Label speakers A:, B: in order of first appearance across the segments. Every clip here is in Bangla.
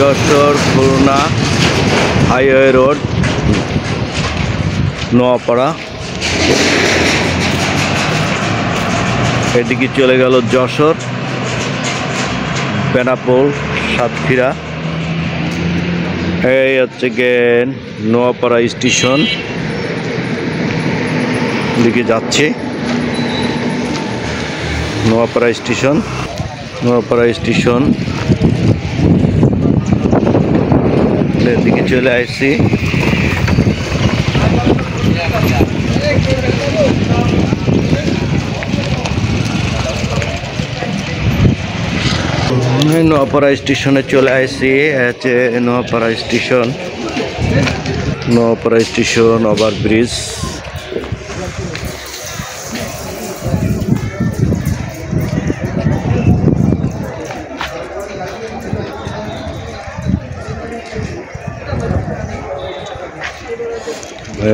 A: Jessore Khulna highway road Noapara. এদিকে চলে গেল যশোর, বেনাপোল, সাতক্ষীরা। এই হচ্ছে গিয়ে নোয়াপাড়া স্টেশন দিকে যাচ্ছে। নোয়াপাড়া স্টেশন এদিকে চলে আসছি। নোয়াপাড়া স্টেশনে চলে আসছি। হচ্ছে নোয়াপাড়া স্টেশন ওভারব্রিজ।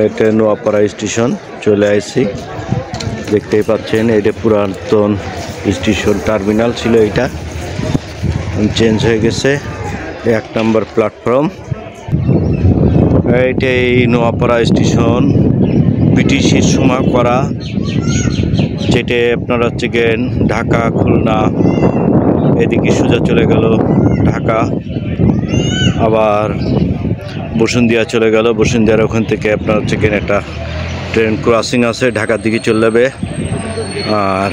A: এটা নোয়াপাড়া স্টেশন চলে আসছি। দেখতেই পাচ্ছেন এটা পুরাতন স্টেশন টার্মিনাল ছিল, এটা চেঞ্জ হয়ে গেছে। 1 নম্বর প্ল্যাটফর্ম। এইটাই নোয়াপাড়া স্টেশন, ব্রিটিশের সময় করা, যেটা আপনার হচ্ছে গেন ঢাকা খুলনা এদিকে সোজা চলে গেল ঢাকা, আবার বসুন্ধিয়া চলে গেল। বসুন্ধিয়ার ওখান থেকে আপনার হচ্ছে গেন একটা ট্রেন ক্রসিং আছে, ঢাকার দিকে চলে যাবে। আর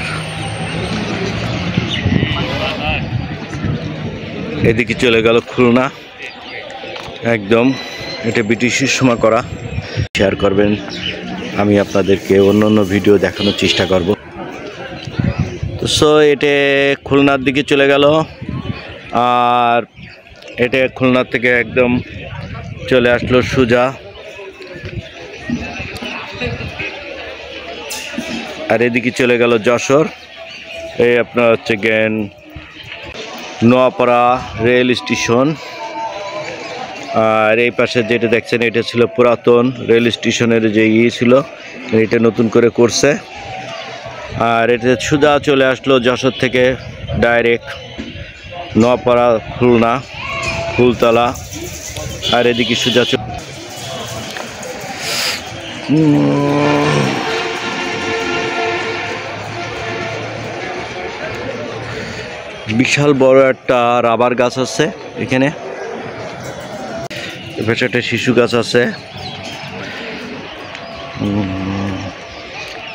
A: এদিকে চলে গেল খুলনা। একদম এটা ব্রিটিশের সময় করা। শেয়ার করবেন, আমি আপনাদেরকে অন্য ভিডিও দেখানোর চেষ্টা করব। তো এটা খুলনার দিকে চলে গেল। আর এটা খুলনা থেকে একদম চলে আসলো সোজা। আর এদিকে চলে গেল যশোর। এই আপনার হচ্ছে গেন নোয়াপাড়া রেল স্টেশন। আর এই পাশে যেটা দেখছেন এটা ছিল পুরাতন রেল স্টেশনের যে ছিল, এটা নতুন করে করছে। আর এটা সোজা চলে আসলো যশোর থেকে ডাইরেক্ট নোয়াপাড়া খুলনা ফুলতলা। আর এদিকে সোজা বিশাল বড় একটা রাবার গাছ আছে এখানে। এপাশে একটা শিশু গাছ আছে।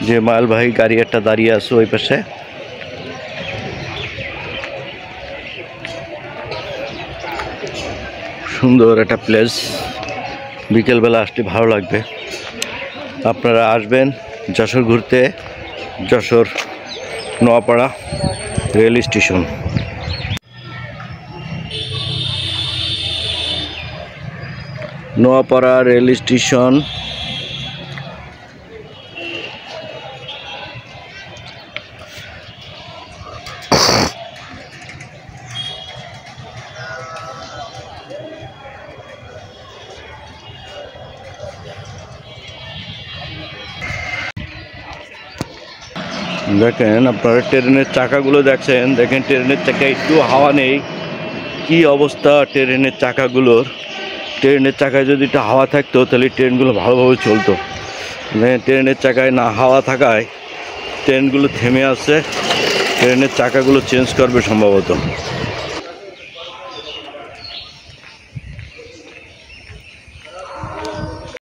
A: যে মালবাহী গাড়ি একটা দাঁড়িয়ে আছে ওই পাশে। সুন্দর একটা প্লেস, বিকেলবেলা আসতে ভালো লাগবে। আপনারা আসবেন যশোর ঘুরতে। Jessore Noapara rail station. Noapara rail station. দেখেন আপনারা ট্রেনের চাকাগুলো দেখছেন, দেখেন ট্রেনের চাকায় একটু হাওয়া নেই। কি অবস্থা ট্রেনের চাকাগুলোর। ট্রেনের চাকায় যদি একটু হাওয়া থাকতো তাহলে ট্রেনগুলো ভালোভাবে চলতো। ট্রেনের চাকায় না হাওয়া থাকায় ট্রেনগুলো থেমে আছে। ট্রেনের চাকাগুলো চেঞ্জ করবে সম্ভবত।